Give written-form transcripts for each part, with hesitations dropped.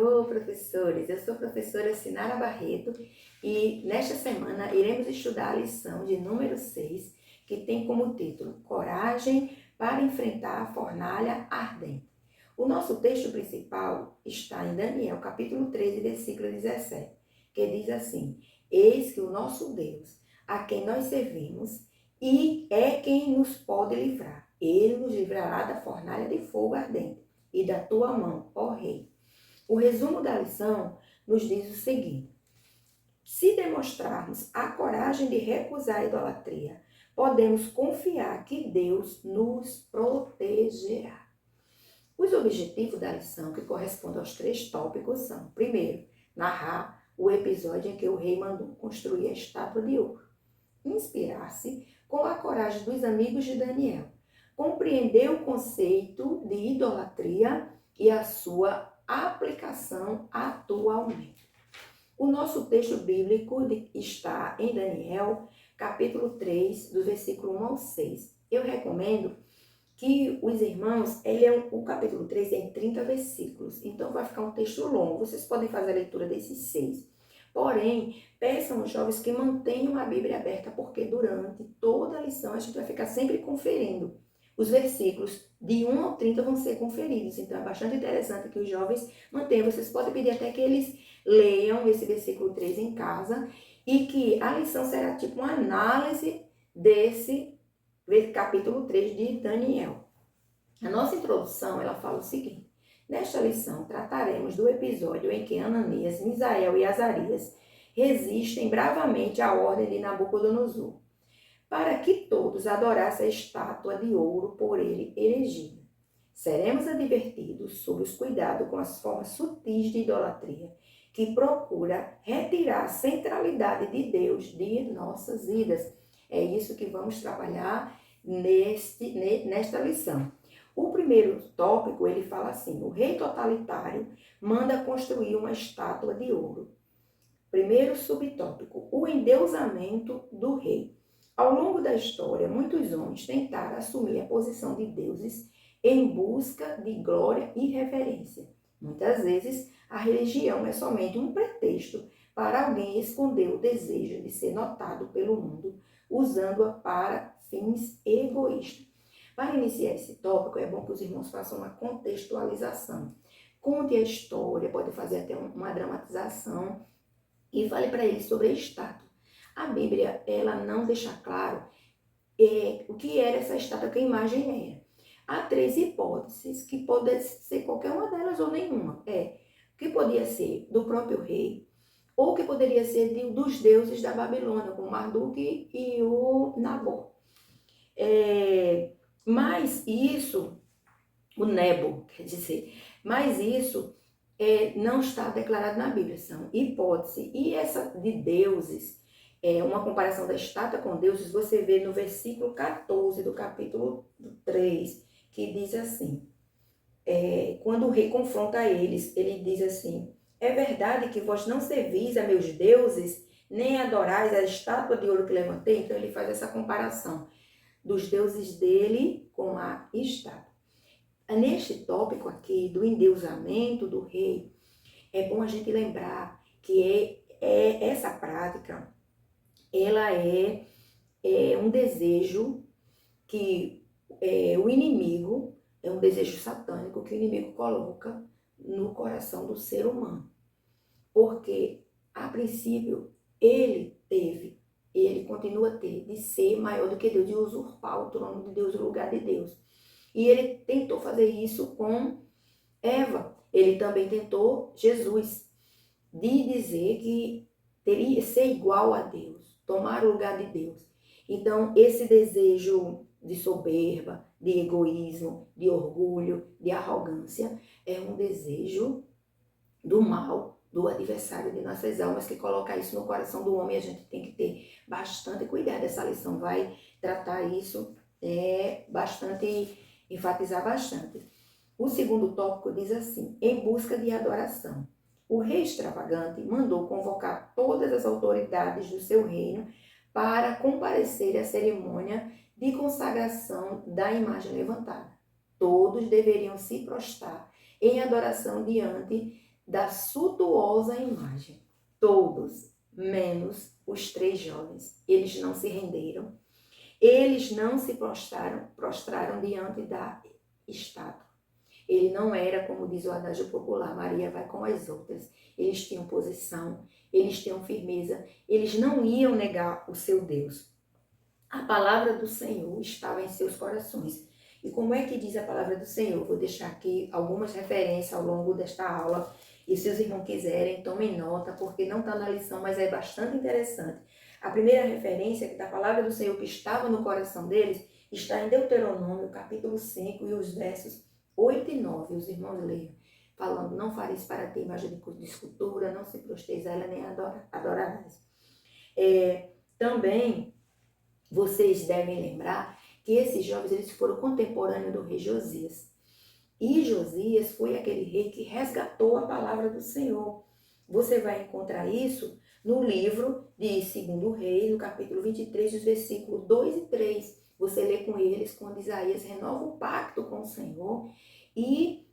Alô, professores! Eu sou a professora Sinara Barreto e nesta semana iremos estudar a lição de número 6, que tem como título Coragem para enfrentar a fornalha ardente. O nosso texto principal está em Daniel, capítulo 13, versículo 17, que diz assim: Eis que o nosso Deus, a quem nós servimos, e é quem nos pode livrar. Ele nos livrará da fornalha de fogo ardente e da tua mão, ó Rei. O resumo da lição nos diz o seguinte: se demonstrarmos a coragem de recusar a idolatria, podemos confiar que Deus nos protegerá. Os objetivos da lição, que correspondem aos 3 tópicos, são: primeiro, narrar o episódio em que o rei mandou construir a estátua de ouro, inspirar-se com a coragem dos amigos de Daniel, compreender o conceito de idolatria e a sua aplicação atualmente. O nosso texto bíblico está em Daniel, capítulo 3, do versículo 1 ao 6. Eu recomendo que os irmãos, o capítulo 3 tem 30 versículos, então vai ficar um texto longo. Vocês podem fazer a leitura desses 6. Porém, peçam aos jovens que mantenham a Bíblia aberta, porque durante toda a lição a gente vai ficar sempre conferindo. Os versículos de 1 ao 30 vão ser conferidos, então é bastante interessante que os jovens mantenham. Vocês podem pedir até que eles leiam esse versículo 3 em casa e que a lição será tipo uma análise desse capítulo 3 de Daniel. A nossa introdução, ela fala o seguinte: nesta lição trataremos do episódio em que Ananias, Misael e Azarias resistem bravamente à ordem de Nabucodonosor, para que todos adorassem a estátua de ouro por ele erigida. Seremos advertidos sobre os cuidados com as formas sutis de idolatria, que procura retirar a centralidade de Deus de nossas vidas. É isso que vamos trabalhar nesta lição. O primeiro tópico, ele fala assim: o rei totalitário manda construir uma estátua de ouro. Primeiro subtópico, o endeusamento do rei. Ao longo da história, muitos homens tentaram assumir a posição de deuses em busca de glória e reverência. Muitas vezes, a religião é somente um pretexto para alguém esconder o desejo de ser notado pelo mundo, usando-a para fins egoístas. Para iniciar esse tópico, é bom que os irmãos façam uma contextualização. Conte a história, pode fazer até uma dramatização e fale para eles sobre a estátua. A Bíblia, ela não deixa claro o que era essa estátua, que a imagem era. Há 3 hipóteses, que pode ser qualquer uma delas ou nenhuma. Que podia ser do próprio rei, ou que poderia ser dos deuses da Babilônia, como Marduk e o Nabor. Mas isso, o Nebo, quer dizer, mas isso não está declarado na Bíblia, são hipóteses. E essa de deuses, uma comparação da estátua com deuses, você vê no versículo 14 do capítulo 3, que diz assim: quando o rei confronta eles, ele diz assim: é verdade que vós não servis a meus deuses, nem adorais a estátua de ouro que levantei? Então ele faz essa comparação dos deuses dele com a estátua. Neste tópico aqui do endeusamento do rei, é bom a gente lembrar que essa prática, ela é um desejo que o inimigo, é um desejo satânico que o inimigo coloca no coração do ser humano. Porque, a princípio, ele continua a ter, de ser maior do que Deus, de usurpar o trono de Deus, o lugar de Deus. E ele tentou fazer isso com Eva. Ele também tentou Jesus, de dizer que teria ser igual a Deus, tomar o lugar de Deus. Então, esse desejo de soberba, de egoísmo, de orgulho, de arrogância, é um desejo do mal, do adversário de nossas almas, que coloca isso no coração do homem. A gente tem que ter bastante cuidado. Essa lição vai tratar isso, enfatizar bastante. O segundo tópico diz assim: em busca de adoração. O rei extravagante mandou convocar todas as autoridades do seu reino para comparecer à cerimônia de consagração da imagem levantada. Todos deveriam se prostrar em adoração diante da suntuosa imagem. Todos, menos os 3 jovens. Eles não se renderam. Eles não se prostraram diante da estátua. Ele não era, como diz o adágio popular, Maria vai com as outras. Eles tinham posição, eles tinham firmeza, eles não iam negar o seu Deus. A palavra do Senhor estava em seus corações. E como é que diz a palavra do Senhor? Vou deixar aqui algumas referências ao longo desta aula. E se os irmãos quiserem, tomem nota, porque não está na lição, mas é bastante interessante. A primeira referência da palavra do Senhor que estava no coração deles está em Deuteronômio, capítulo 5, e os versos 8 e 9. Os irmãos leiam, falando: não fareis para ti imagem de escultura, não se prostreis a ela, nem adorarás. Também vocês devem lembrar que esses jovens eles foram contemporâneos do rei Josias. E Josias foi aquele rei que resgatou a palavra do Senhor. Você vai encontrar isso no livro de 2 Reis, no capítulo 23, os versículos 2 e 3. Você lê com eles, quando Isaías renova o pacto com o Senhor e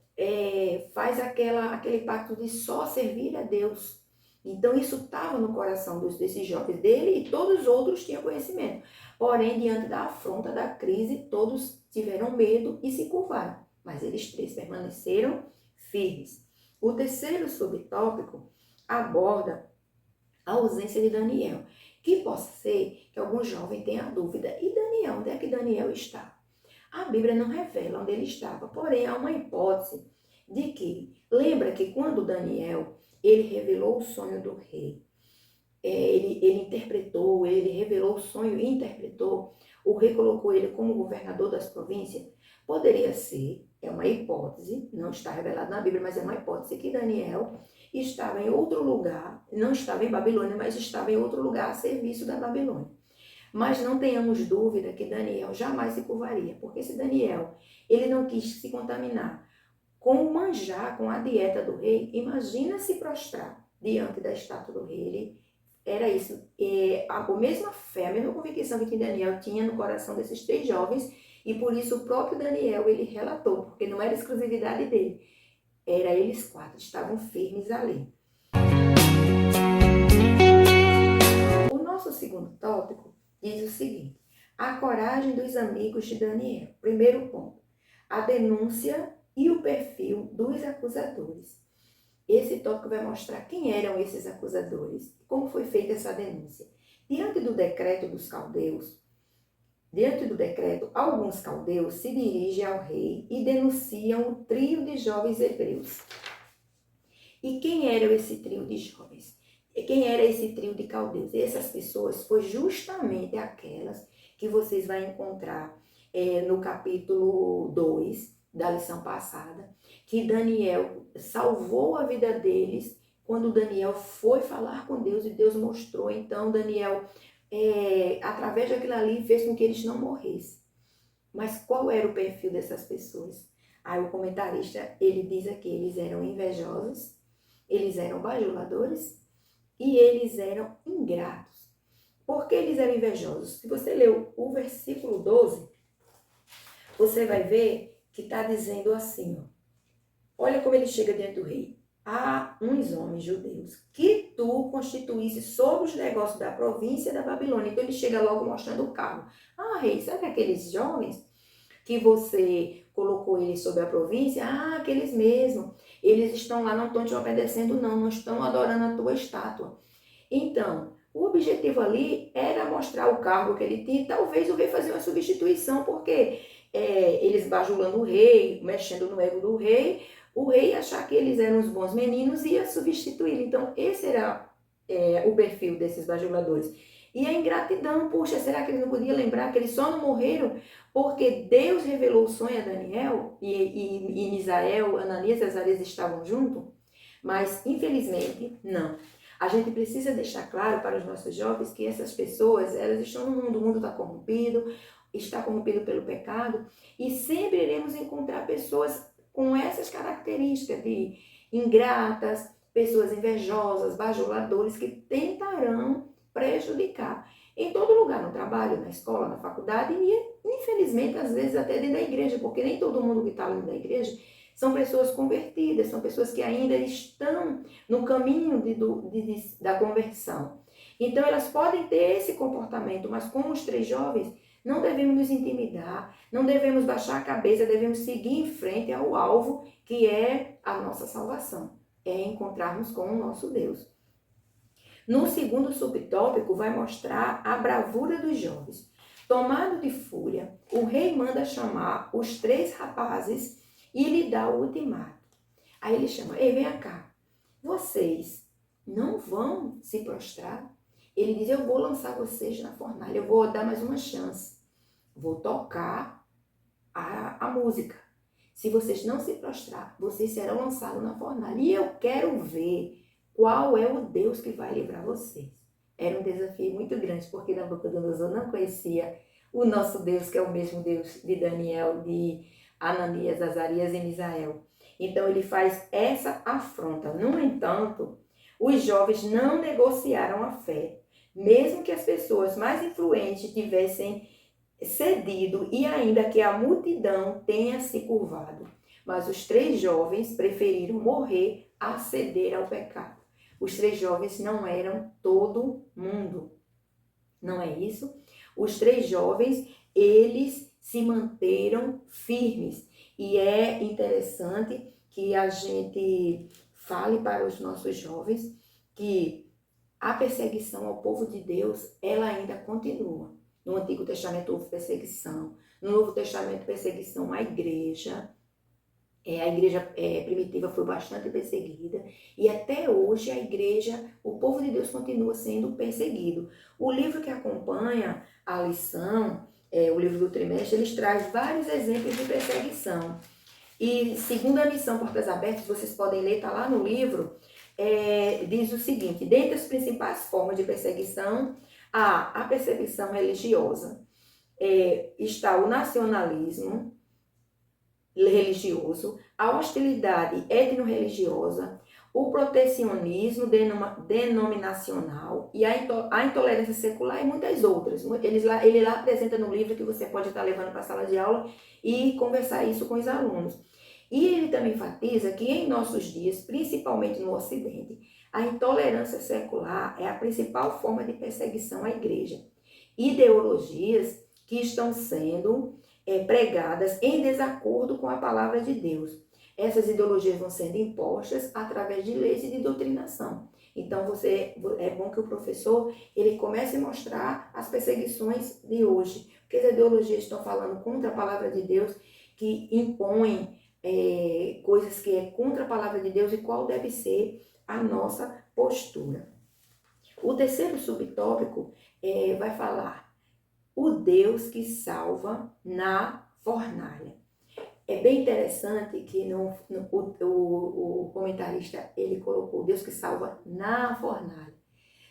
faz aquele pacto de só servir a Deus. Então, isso estava no coração desses jovens dele e todos os outros tinham conhecimento. Porém, diante da afronta, da crise, todos tiveram medo e se curvaram. Mas eles 3 permaneceram firmes. O terceiro subtópico aborda a ausência de Daniel, que possa ser que algum jovem tenha dúvida. E Daniel, onde é que Daniel está? A Bíblia não revela onde ele estava, porém há uma hipótese de que, lembra que quando Daniel, ele revelou o sonho do rei, ele interpretou, ele revelou o sonho e interpretou, o rei colocou ele como governador das províncias, poderia ser, é uma hipótese, não está revelado na Bíblia, mas é uma hipótese que Daniel estava em outro lugar, não estava em Babilônia, mas estava em outro lugar a serviço da Babilônia. Mas não tenhamos dúvida que Daniel jamais se curvaria, porque se Daniel, ele não quis se contaminar com o manjar, com a dieta do rei, imagina se prostrar diante da estátua do rei. Era isso, a mesma fé, a mesma convicção que Daniel tinha no coração desses 3 jovens, e por isso o próprio Daniel, ele relatou, porque não era exclusividade dele, era eles 4, estavam firmes ali. O nosso segundo tópico diz o seguinte: a coragem dos amigos de Daniel. Primeiro ponto, a denúncia e o perfil dos acusadores. Esse tópico vai mostrar quem eram esses acusadores, como foi feita essa denúncia. Diante do decreto dos caldeus, alguns caldeus se dirigem ao rei e denunciam o trio de jovens hebreus. E quem era esse trio de jovens? Quem era esse trio de caldeus? Essas pessoas foram justamente aquelas que vocês vão encontrar no capítulo 2 da lição passada, que Daniel salvou a vida deles quando Daniel foi falar com Deus e Deus mostrou. Então, Daniel, através daquilo ali, fez com que eles não morressem. Mas qual era o perfil dessas pessoas? Aí o comentarista, ele diz aqui, eles eram invejosos, eles eram bajuladores e eles eram ingratos. Por que eles eram invejosos? Se você ler o versículo 12, você vai ver que está dizendo assim, ó, olha como ele chega diante do rei. Há uns homens judeus que tu constituísse sobre os negócios da província da Babilônia. Então ele chega logo mostrando o cargo. Ah, rei, sabe aqueles jovens que você colocou eles sobre a província? Ah, aqueles mesmo. Eles estão lá, não estão te obedecendo não estão adorando a tua estátua. Então, o objetivo ali era mostrar o cargo que ele tinha e talvez o rei fazer uma substituição, porque eles bajulando o rei, mexendo no ego do rei, o rei achar que eles eram os bons meninos e ia substituir. Então, esse era o perfil desses bajuladores. E a ingratidão, puxa, será que eles não podiam lembrar que eles só não morreram porque Deus revelou o sonho a Daniel e Misael, Ananias e Azarias estavam juntos? Mas, infelizmente, não. A gente precisa deixar claro para os nossos jovens que essas pessoas, elas estão no mundo, o mundo está corrompido pelo pecado, e sempre iremos encontrar pessoas com essas características de ingratas, pessoas invejosas, bajuladores, que tentarão prejudicar. Em todo lugar, no trabalho, na escola, na faculdade e, infelizmente, às vezes até dentro da igreja, porque nem todo mundo que está dentro da igreja são pessoas convertidas, são pessoas que ainda estão no caminho da conversão. Então, elas podem ter esse comportamento, mas como os 3 jovens, não devemos nos intimidar, não devemos baixar a cabeça, devemos seguir em frente ao alvo, que é a nossa salvação, é encontrarmos com o nosso Deus. No segundo subtópico, vai mostrar a bravura dos jovens. Tomado de fúria, o rei manda chamar os 3 rapazes e lhe dá o ultimato. Aí ele chama: ei, vem cá, vocês não vão se prostrar? Ele diz: eu vou lançar vocês na fornalha, eu vou dar mais uma chance, vou tocar a música. Se vocês não se prostrar, vocês serão lançados na fornalha. E eu quero ver qual é o Deus que vai livrar vocês. Era um desafio muito grande, porque Nabucodonosor não conhecia o nosso Deus, que é o mesmo Deus de Daniel, de Ananias, Azarias e Misael. Então ele faz essa afronta. No entanto, os jovens não negociaram a fé, mesmo que as pessoas mais influentes tivessem cedido e ainda que a multidão tenha se curvado. Mas os 3 jovens preferiram morrer a ceder ao pecado. Os 3 jovens não eram todo mundo, não é isso? Os 3 jovens, eles se manteram firmes. E é interessante que a gente fale para os nossos jovens que a perseguição ao povo de Deus, ela ainda continua. No Antigo Testamento houve perseguição, no Novo Testamento perseguição à igreja. A igreja primitiva foi bastante perseguida e até hoje a igreja, o povo de Deus continua sendo perseguido. O livro que acompanha a lição, o livro do trimestre, eles traz vários exemplos de perseguição. E segundo a missão Portas Abertas, vocês podem ler, está lá no livro, diz o seguinte: dentre as principais formas de perseguição, a perseguição religiosa. Está o nacionalismo religioso, a hostilidade etno-religiosa, o protecionismo denominacional e a intolerância secular e muitas outras. Ele lá apresenta no livro que você pode estar levando para a sala de aula e conversar isso com os alunos. E ele também enfatiza que em nossos dias, principalmente no Ocidente, a intolerância secular é a principal forma de perseguição à igreja. Ideologias que estão sendo pregadas em desacordo com a palavra de Deus. Essas ideologias vão sendo impostas através de leis e de doutrinação. Então, é bom que o professor ele comece a mostrar as perseguições de hoje, porque as ideologias estão falando contra a palavra de Deus, que impõem coisas que é contra a palavra de Deus e qual deve ser a nossa postura. O terceiro subtópico vai falar o Deus que salva na fornalha. É bem interessante que o comentarista ele colocou o Deus que salva na fornalha.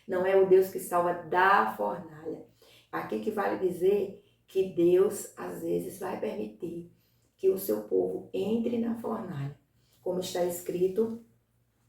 Não é o Deus que salva da fornalha. Aqui que vale dizer que Deus às vezes vai permitir que o seu povo entre na fornalha. Como está escrito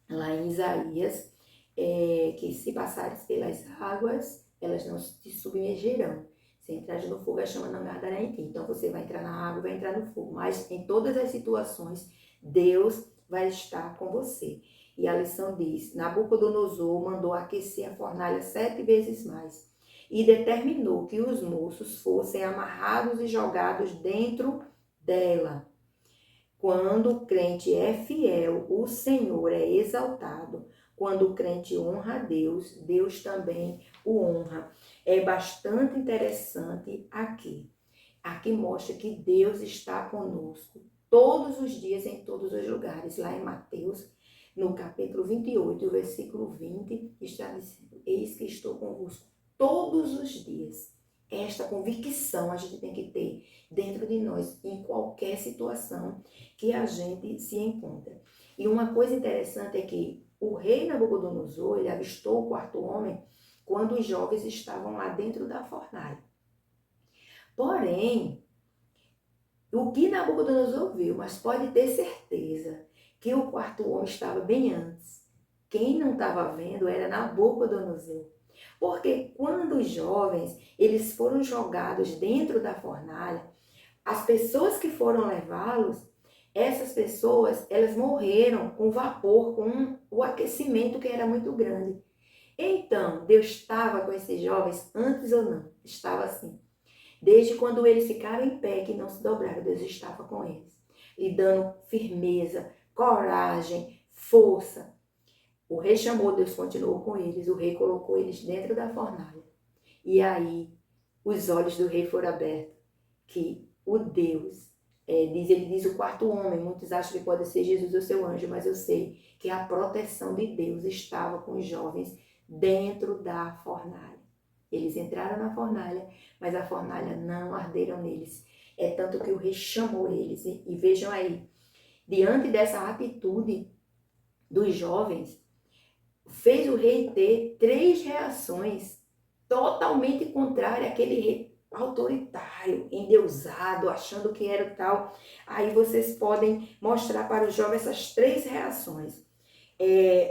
lá em Isaías, que se passares pelas águas, elas não te submergerão. Se entrares no fogo, a chama não arderá em ti. Então, você vai entrar na água, vai entrar no fogo. Mas, em todas as situações, Deus vai estar com você. E a lição diz: Nabucodonosor mandou aquecer a fornalha 7 vezes mais. E determinou que os moços fossem amarrados e jogados dentro dela. Quando o crente é fiel, o Senhor é exaltado. Quando o crente honra a Deus, Deus também o honra. É bastante interessante aqui. Aqui mostra que Deus está conosco todos os dias, em todos os lugares. Lá em Mateus, no capítulo 28, versículo 20, está dizendo: eis que estou convosco todos os dias. Esta convicção a gente tem que ter dentro de nós, em qualquer situação que a gente se encontra. E uma coisa interessante é que o rei Nabucodonosor, ele avistou o 4º homem quando os jovens estavam lá dentro da fornalha. Porém, o que Nabucodonosor viu, mas pode ter certeza que o 4º homem estava bem antes. Quem não estava vendo era Nabucodonosor. Porque quando os jovens eles foram jogados dentro da fornalha, as pessoas que foram levá-los, essas pessoas, elas morreram com vapor, com o aquecimento que era muito grande. Então, Deus estava com esses jovens antes ou não? Estava assim. Desde quando eles ficaram em pé, que não se dobraram, Deus estava com eles, lhe dando firmeza, coragem, força. O rei chamou, Deus continuou com eles, o rei colocou eles dentro da fornalha. E aí, os olhos do rei foram abertos, que o Deus, ele diz o quarto homem, muitos acham que pode ser Jesus ou seu anjo, mas eu sei que a proteção de Deus estava com os jovens dentro da fornalha. Eles entraram na fornalha, mas a fornalha não arderam neles. É tanto que o rei chamou eles. E vejam aí, diante dessa atitude dos jovens, fez o rei ter 3 reações totalmente contrárias àquele rei autoritário, endeusado, achando que era tal. Aí vocês podem mostrar para os jovens essas 3 reações.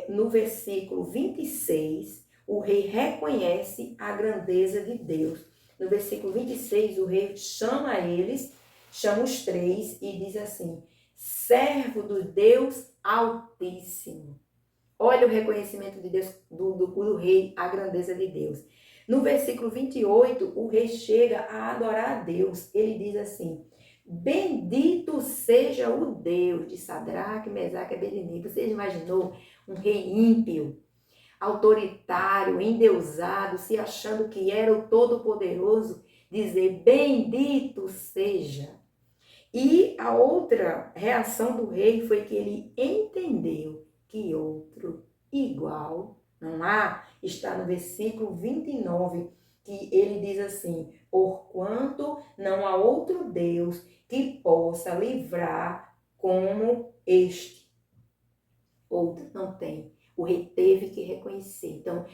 No versículo 26, o rei reconhece a grandeza de Deus. No versículo 26, o rei chama eles, chama os 3 e diz assim: servo do Deus Altíssimo. Olha o reconhecimento de Deus, do rei, a grandeza de Deus. No versículo 28, o rei chega a adorar a Deus. Ele diz assim: bendito seja o Deus de Sadraque, Mesaque e Abednego. Você imaginou um rei ímpio, autoritário, endeusado, se achando que era o Todo-Poderoso, dizer bendito seja? E a outra reação do rei foi que ele entendeu que outro igual não há. Está no versículo 29, que ele diz assim: porquanto não há outro Deus que possa livrar como este. Outro não tem. O rei teve que reconhecer. Então,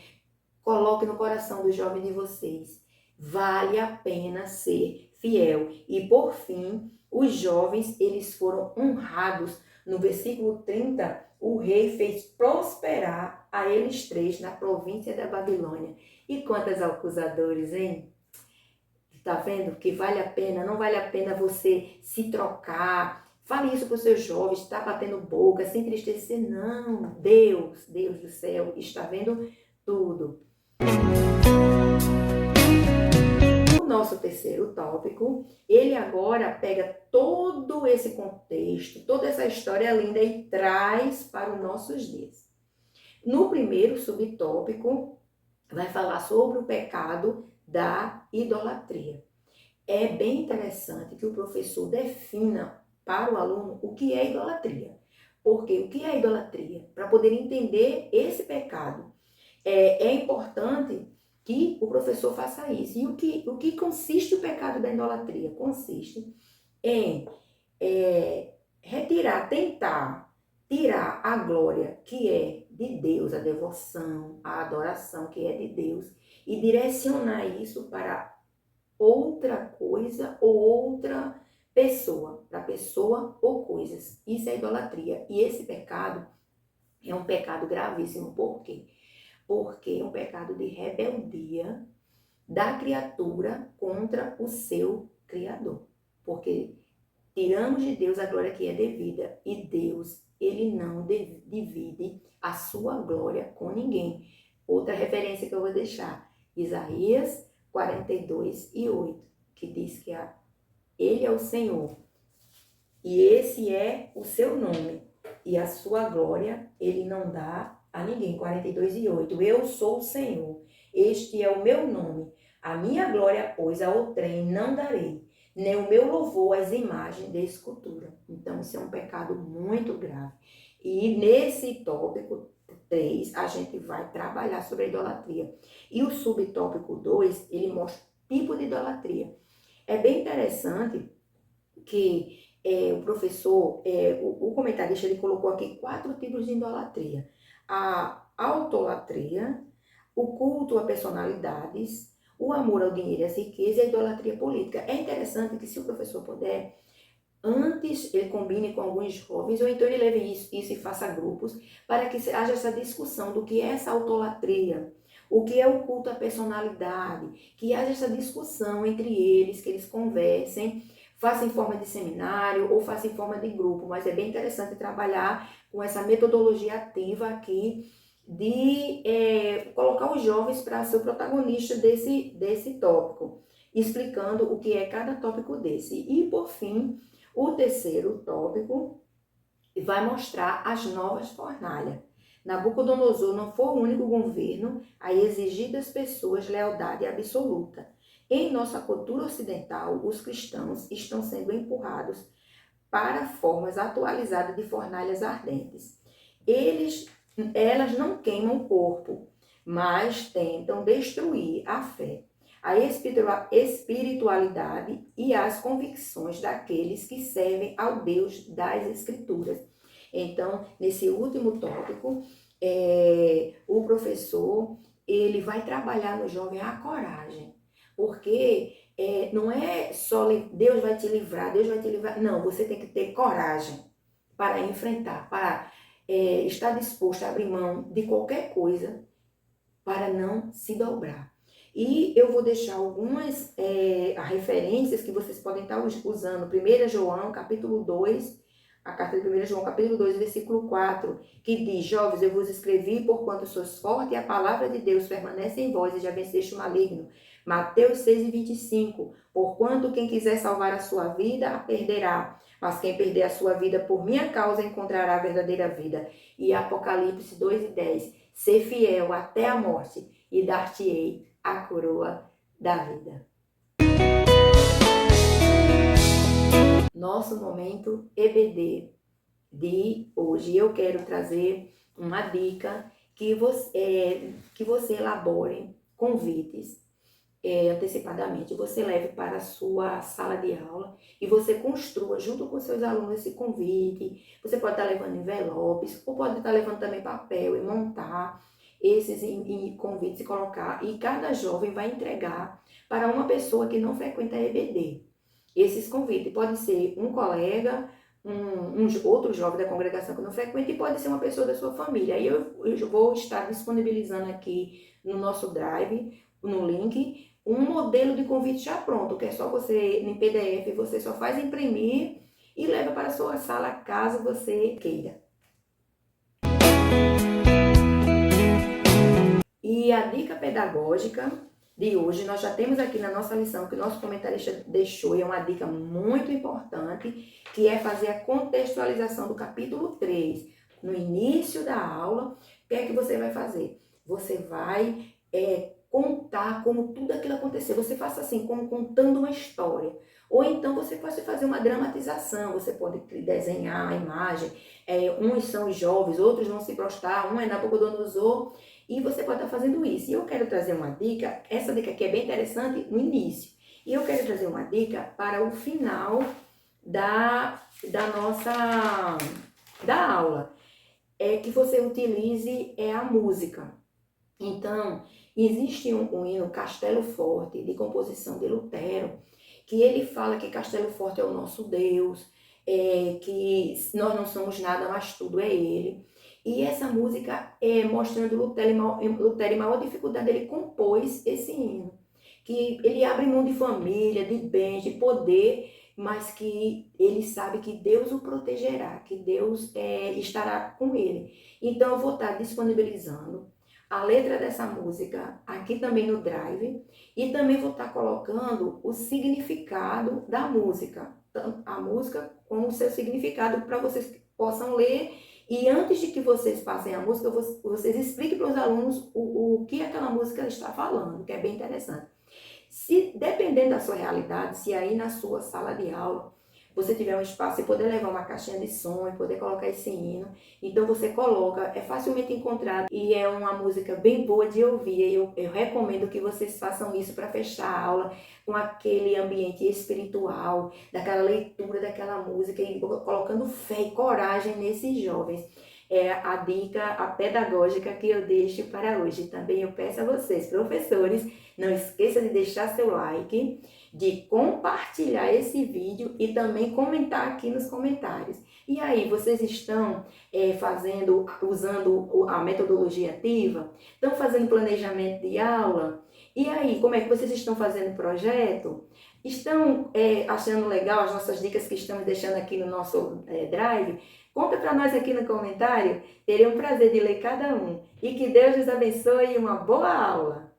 coloque no coração do jovem de vocês: vale a pena ser fiel. E por fim, os jovens, eles foram honrados. No versículo 30, o rei fez prosperar a eles 3 na província da Babilônia. E quantos acusadores, hein? Tá vendo que vale a pena, não vale a pena você se trocar. Fale isso para os seus jovens, está batendo boca, se entristecer. Não, Deus do céu, está vendo tudo. O nosso terceiro tópico, ele agora pega todo esse contexto, toda essa história linda e traz para os nossos dias. No primeiro subtópico, vai falar sobre o pecado da idolatria. É bem interessante que o professor defina para o aluno o que é idolatria. Porque o que é idolatria? Para poder entender esse pecado, é importante que o professor faça isso. E o que consiste o pecado da idolatria? Consiste em tentar tirar a glória que é de Deus, a devoção, a adoração que é de Deus, e direcionar isso para outra coisa ou outra pessoa, para pessoa ou coisas. Isso é idolatria. E esse pecado é um pecado gravíssimo. Por quê? Porque é um pecado de rebeldia da criatura contra o seu Criador. Porque tiramos de Deus a glória que é devida, e Deus, ele não divide a sua glória com ninguém. Outra referência que eu vou deixar, Isaías 42:8, que diz que ele é o Senhor, e esse é o seu nome, e a sua glória ele não dá a ninguém. 42:8, eu sou o Senhor, este é o meu nome, a minha glória, pois, a outrem não darei, nem o meu louvor às imagens de escultura. Então, isso é um pecado muito grave. E nesse tópico 3, a gente vai trabalhar sobre a idolatria. E o subtópico 2, ele mostra o tipo de idolatria. É bem interessante que o professor, o comentarista, ele colocou aqui 4 tipos de idolatria. A autolatria, o culto a personalidades, o amor ao dinheiro e às riquezas e a idolatria política. É interessante que, se o professor puder, antes ele combine com alguns jovens, ou então ele leve isso e faça grupos, para que haja essa discussão do que é essa autolatria, o que é o culto à personalidade, que haja essa discussão entre eles, que eles conversem, faça em forma de seminário ou faça em forma de grupo, mas é bem interessante trabalhar com essa metodologia ativa aqui de colocar os jovens para ser o protagonista desse tópico, explicando o que é cada tópico desse. E, por fim, o terceiro tópico vai mostrar as novas fornalhas. Nabucodonosor não foi o único governo a exigir das pessoas lealdade absoluta. Em nossa cultura ocidental, os cristãos estão sendo empurrados para formas atualizadas de fornalhas ardentes. Elas não queimam o corpo, mas tentam destruir a fé, a espiritualidade e as convicções daqueles que servem ao Deus das Escrituras. Então, nesse último tópico, o professor ele vai trabalhar no jovem a coragem, porque não é só Deus vai te livrar, não, você tem que ter coragem para enfrentar, para estar disposto a abrir mão de qualquer coisa para não se dobrar. E eu vou deixar algumas referências que vocês podem estar usando. 1 João, capítulo 2, a carta de 1 João, capítulo 2, versículo 4, que diz: jovens, eu vos escrevi porquanto sois fortes e a palavra de Deus permanece em vós e já venceste o maligno. Mateus 6:25, porquanto quem quiser salvar a sua vida, a perderá, mas quem perder a sua vida por minha causa, encontrará a verdadeira vida. E Apocalipse 2:10, ser fiel até a morte e dar-te-ei a coroa da vida. Nosso momento EBD de hoje. Eu quero trazer uma dica que você elabore convites antecipadamente. Você leve para a sua sala de aula e você construa junto com seus alunos esse convite. Você pode estar levando envelopes ou pode estar levando também papel e montar esses convites e colocar. E cada jovem vai entregar para uma pessoa que não frequenta a EBD. Esses convites pode ser um colega, outro jovem da congregação que não frequenta, e pode ser uma pessoa da sua família. Aí eu vou estar disponibilizando aqui no nosso Drive, no link, um modelo de convite já pronto, que é só você, em PDF, você só faz imprimir e leva para a sua sala, caso você queira. E a dica pedagógica de hoje, nós já temos aqui na nossa lição que o nosso comentarista deixou, e é uma dica muito importante, que é fazer a contextualização do capítulo 3. No início da aula, o que é que você vai fazer? Você vai contar como tudo aquilo aconteceu. Você faça assim, como contando uma história. Ou então você pode fazer uma dramatização, você pode desenhar a imagem, uns são os jovens, outros vão se prostrar, um é Nabucodonosor, e você pode estar fazendo isso. E eu quero trazer uma dica, essa dica aqui é bem interessante no início. E eu quero trazer uma dica para o final da aula. Que você utilize a música. Então, existe um hino, Castelo Forte, de composição de Lutero, que ele fala que Castelo Forte é o nosso Deus, que nós não somos nada, mas tudo é Ele. E essa música mostrando Lutero e maior dificuldade, ele compôs esse hino. Que ele abre mão de família, de bens, de poder, mas que ele sabe que Deus o protegerá, que Deus estará com ele. Então eu vou estar disponibilizando a letra dessa música aqui também no Drive, e também vou estar colocando o significado da música, a música com o seu significado, para vocês possam ler, e antes de que vocês passem a música, vocês expliquem para os alunos o que aquela música está falando, que é bem interessante. Se, dependendo da sua realidade, se aí na sua sala de aula você tiver um espaço e poder levar uma caixinha de som e poder colocar esse hino, então você coloca, é facilmente encontrado e é uma música bem boa de ouvir. Eu recomendo que vocês façam isso para fechar a aula com aquele ambiente espiritual, daquela leitura daquela música e colocando fé e coragem nesses jovens. É a dica, a pedagógica que eu deixo para hoje. Também eu peço a vocês, professores, não esqueça de deixar seu like, de compartilhar esse vídeo e também comentar aqui nos comentários. E aí, vocês estão usando a metodologia ativa? Estão fazendo planejamento de aula? E aí, como é que vocês estão fazendo o projeto? Estão achando legal as nossas dicas que estamos deixando aqui no nosso Drive? Conta para nós aqui no comentário. Terei um prazer de ler cada um. E que Deus nos abençoe e uma boa aula!